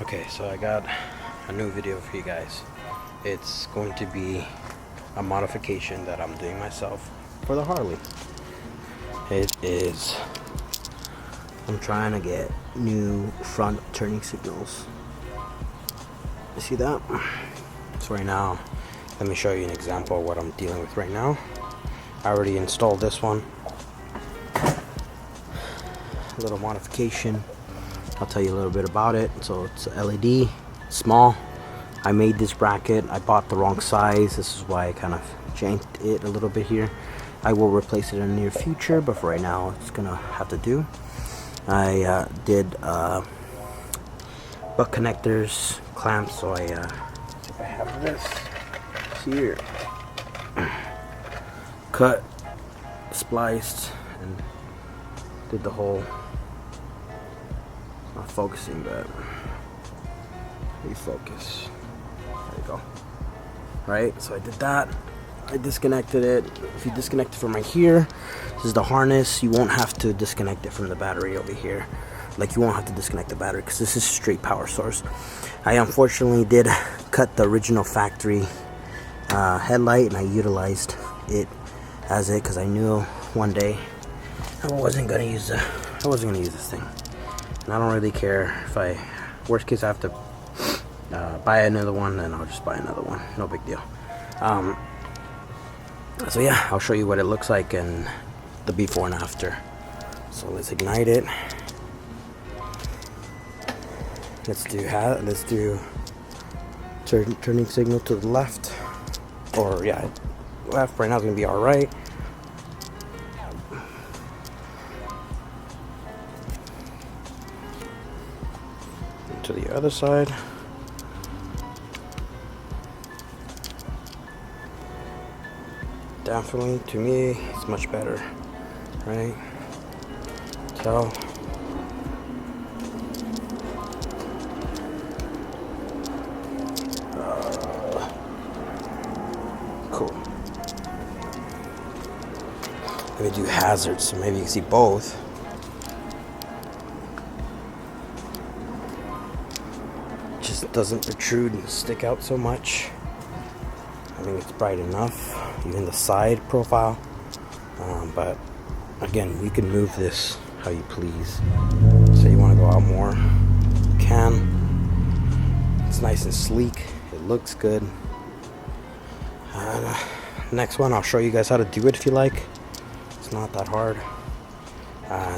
Okay, so I got a new video for you guys. It's going to be a modification that I'm doing myself for the Harley. I'm trying to get new front turning signals. You see that? So right now, let me show you an example of what I'm dealing with right now. I already installed this one. A little modification. I'll tell you a little bit about it. So it's a LED, small. I made this bracket. I bought the wrong size. This is why I kind of janked it a little bit here. I will replace it in the near future, but for right now, it's gonna have to do. I did butt connectors, clamps. So I have this here, cut, spliced, and did the whole. Not focusing, but refocus. There you go. Right, so I did that. I disconnected it. If you disconnect it from right here, this is the harness. You won't have to disconnect it from the battery over here. Like, you won't have to disconnect the battery because this is straight power source. I unfortunately did cut the original factory headlight, and I utilized it as it because I knew one day I wasn't gonna use this thing. And I don't really care if worst case I have to buy another one, then I'll just buy another one. No big deal. So yeah, I'll show you what it looks like and the before and after. So let's ignite it. Let's do turning signal to the left. Or yeah, left right now is gonna be alright. To the other side. Definitely, to me, it's much better, right? So, cool. Let me do hazards, so maybe you can see both. Just doesn't protrude and stick out so much. I think it's bright enough, even the side profile. But again, you can move this how you please. So you want to go out more, you can. It's nice and sleek. It looks good. Next one, I'll show you guys how to do it if you like. It's not that hard.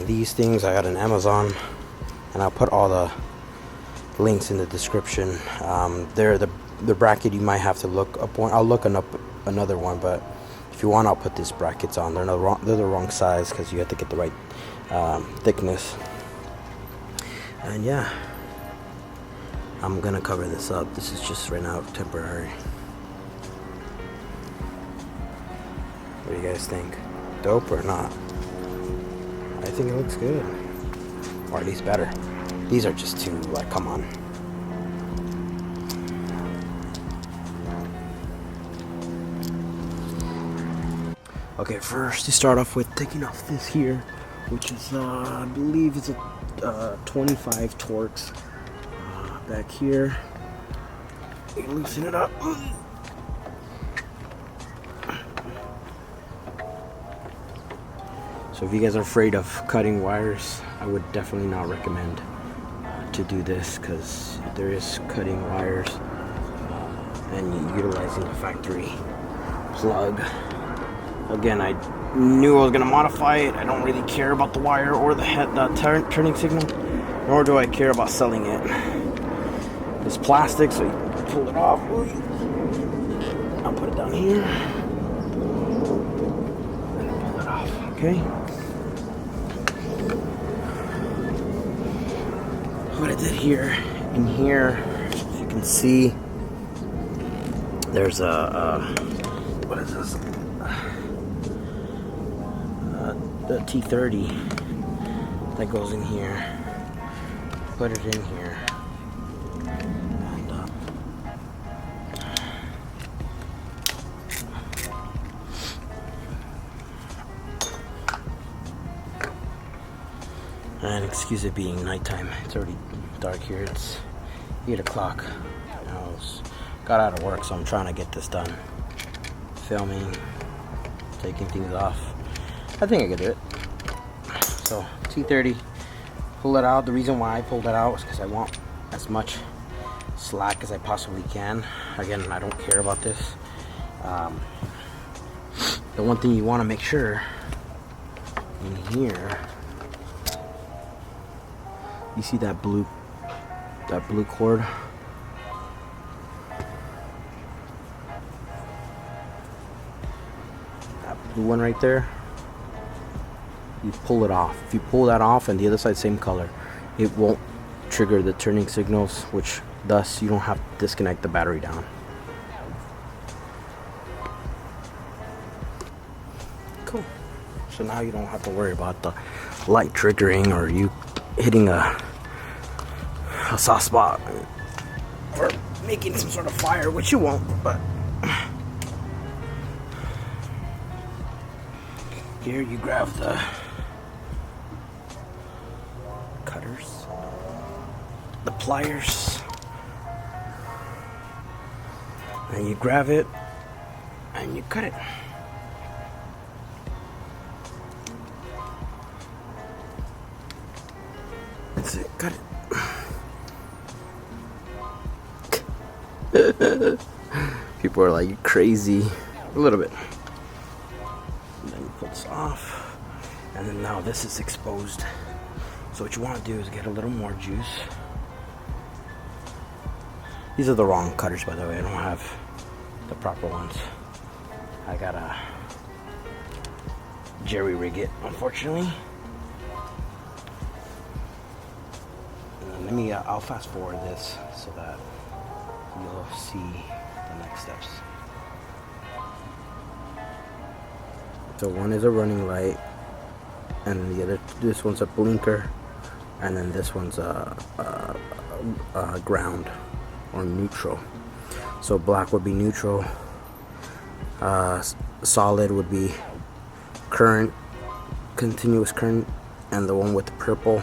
These things I got on Amazon, and I'll put all the links in the description. They're the bracket you might have to look up one. I'll look up another one, but if you want, I'll put these brackets on. They're the wrong size because you have to get the right thickness. And yeah, I'm gonna cover this up. This is just right now temporary. What do you guys think? Dope or not? I think it looks good, or at least better. These are just too, like, come on. Okay, first you start off with taking off this here, which is, I believe it's a 25 Torx. Back here, you loosen it up. So if you guys are afraid of cutting wires, I would definitely not recommend to do this, because there is cutting wires and utilizing the factory plug. Again, I knew I was gonna modify it. I don't really care about the wire or the turning signal, nor do I care about selling it. It's plastic, so you pull it off. I'll put it down here and pull it off. Okay. What I did here, in here, if you can see, there's what is this? The T30 that goes in here. Put it in here. And excuse it being nighttime, it's already dark here. It's 8 o'clock. Got out of work, so I'm trying to get this done. Filming, taking things off. I think I could do it. So 2:30, pull it out. The reason why I pulled it out is because I want as much slack as I possibly can. Again, I don't care about this. The one thing you want to make sure in here, you see that blue cord? That blue one right there. You pull it off. If you pull that off and the other side same color, it won't trigger the turning signals, which thus you don't have to disconnect the battery down. Cool. So now you don't have to worry about the light triggering or you hitting a soft spot or making some sort of fire, which you won't, but here you grab the cutters, the pliers, and you grab it and you cut it. That's it, cut it. People are like, you crazy. A little bit. And then you pull this off. And then now this is exposed. So what you want to do is get a little more juice. These are the wrong cutters, by the way. I don't have the proper ones. I gotta jerry rig it, unfortunately. And I'll fast forward this so that you'll see the next steps. So one is a running light, and this one's a blinker, and then this one's a ground or neutral. So black would be neutral, solid would be current, continuous current, and the one with the purple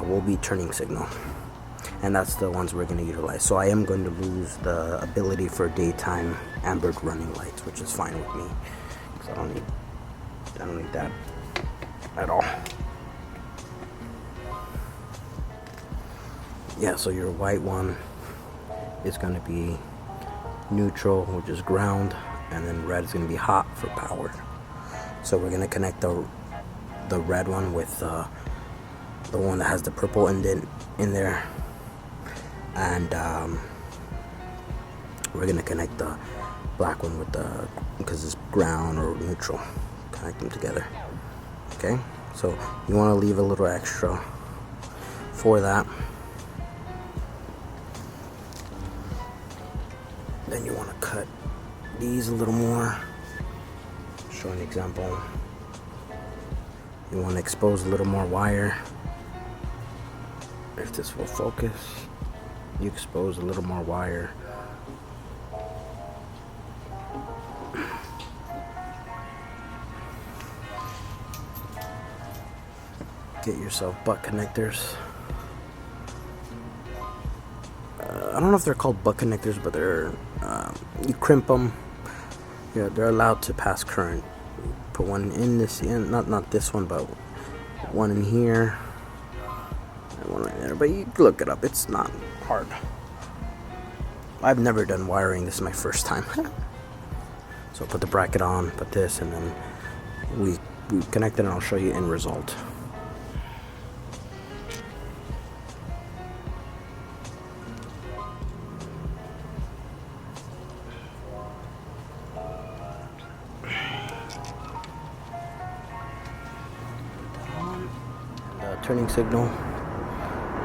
will be turning signal. And that's the ones we're going to utilize. So I am going to lose the ability for daytime ambered running lights, which is fine with me, because I don't need that at all. Yeah, so your white one is going to be neutral, which is ground, and then red is going to be hot for power. So we're going to connect the red one with the one that has the purple indent in there, and we're going to connect the black one with because it's ground or neutral, connect them together. Okay, so you want to leave a little extra for that. Then you want to cut these a little more. Show an example. You want to expose a little more wire. If this will focus, you expose a little more wire. Get yourself butt connectors. I don't know if they're called butt connectors, but they're you crimp them. Yeah, they're allowed to pass current. Put one in this end, not this one, but one in here, and one right there. But you look it up; it's not hard. I've never done wiring. This is my first time. So put the bracket on, put this, and then we connect it, and I'll show you end result. Turning signal.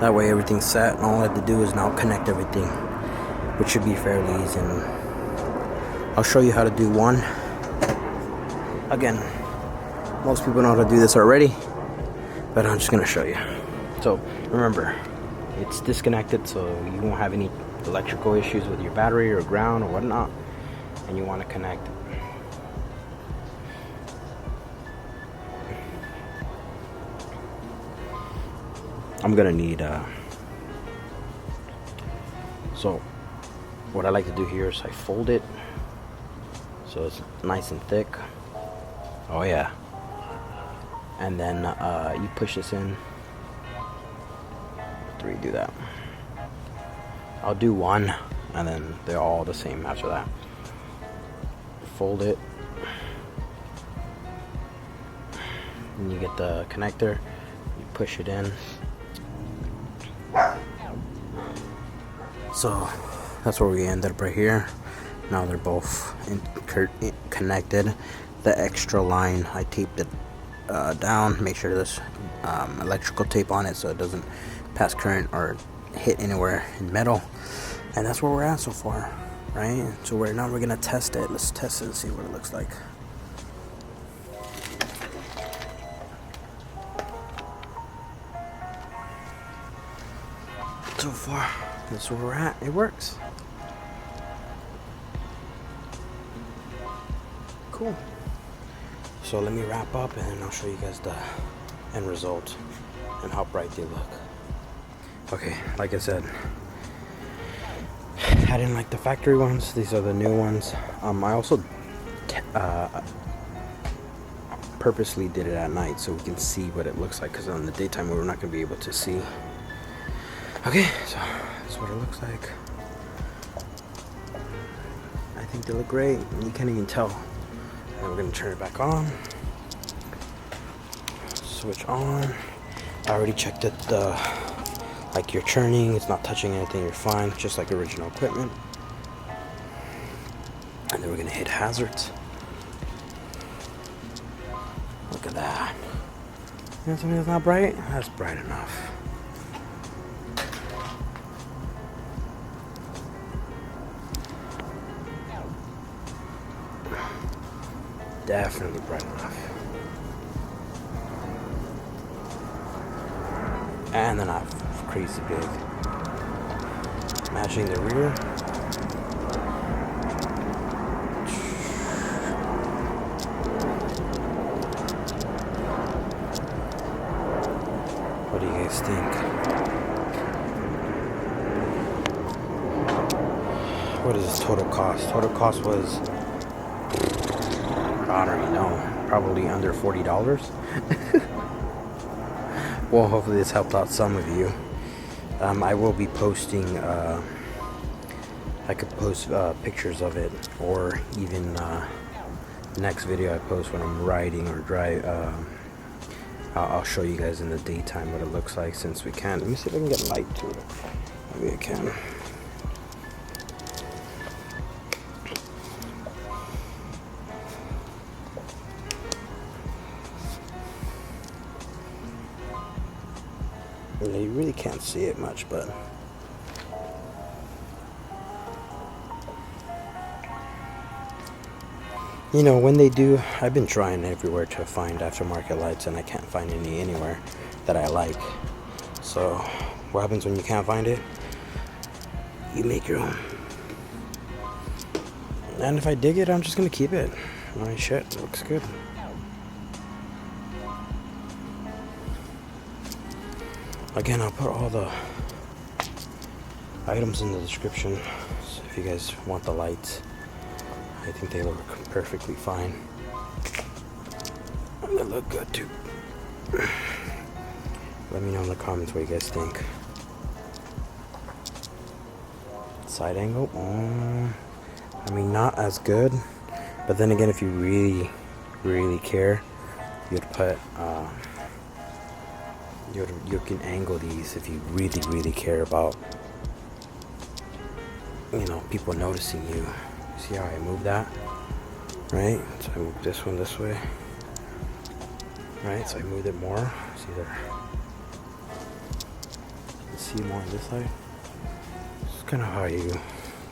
That way everything's set, and all I have to do is now connect everything, which should be fairly easy. And I'll show you how to do one. Again, most people know how to do this already, but I'm just gonna show you. So remember, it's disconnected, so you won't have any electrical issues with your battery or ground or whatnot, and you want to connect. I'm gonna need So what I like to do here is I fold it so it's nice and thick. Oh yeah. And then you push this in. After we do that, I'll do one, and then they're all the same after that. Fold it, and you get the connector. You push it in. So that's where we ended up right here. Now they're both connected. The extra line, I taped it down. Make sure there's electrical tape on it so it doesn't pass current or hit anywhere in metal. And that's where we're at so far, right? So now we're gonna test it. Let's test it and see what it looks like. So far, that's where we're at. It works. Cool. So let me wrap up and then I'll show you guys the end result and how bright they look. Okay, like I said, I didn't like the factory ones. These are the new ones. I also purposely did it at night so we can see what it looks like, because in the daytime we were not going to be able to see. Okay, so that's what it looks like. I think they look great. You can't even tell. And we're going to turn it back on. Switch on. I already checked it. Like you're churning, it's not touching anything, you're fine, just like original equipment. And then we're gonna hit hazards. Look at that. You know something that's not bright? That's bright enough. Definitely bright enough. And then I've crazy big. Matching the rear. What do you guys think? What is this total cost? Total cost was, I don't even know, probably under $40. Well, hopefully this helped out some of you. I will be posting, I could post pictures of it, or even next video I post when I'm riding or drive. I'll show you guys in the daytime what it looks like, since we can. Let me see if I can get light to it. Maybe I can. You really can't see it much, but you know, when they do, I've been trying everywhere to find aftermarket lights and I can't find any anywhere that I like. So what happens when you can't find it? You make your own. And if I dig it, I'm just gonna keep it. My shit looks good. Again, I'll put all the items in the description, so if you guys want the lights. I think they look perfectly fine. And they look good too. Let me know in the comments what you guys think. Side angle, I mean, not as good, but then again, if you really care, you'd put you can angle these if you really care about, you know, people noticing you. See how I move that? Right? So I move this one this way. Right? So I moved it more. See there. You see more on this side. It's kind of how you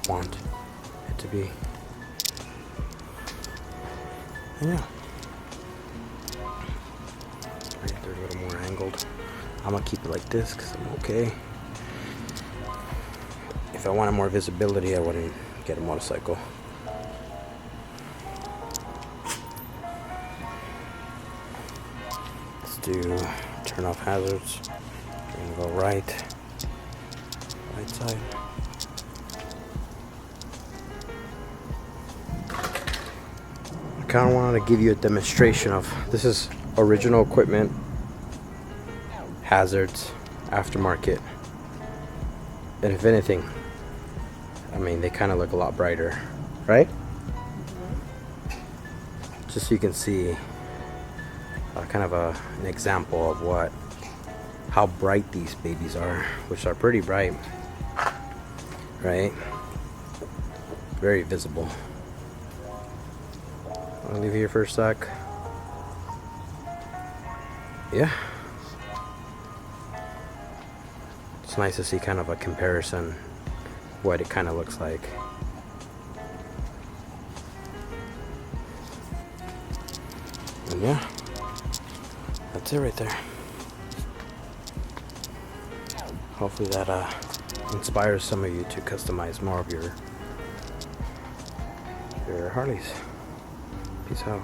want it to be. And yeah. Right, they're a little more angled. I'm gonna keep it like this because I'm okay. If I wanted more visibility, I wouldn't get a motorcycle. Let's do turn off hazards. We're gonna go right side. kind of wanted to give you a demonstration of this is original equipment, hazards, aftermarket, and if anything, I mean, they kind of look a lot brighter, right? Just so you can see kind of an example of how bright these babies are, which are pretty bright, right? Very visible. I'll leave here for a sec. Yeah. It's nice to see kind of a comparison, what it kind of looks like. And yeah, that's it right there. Hopefully that inspires some of you to customize more of your Harleys. Peace out.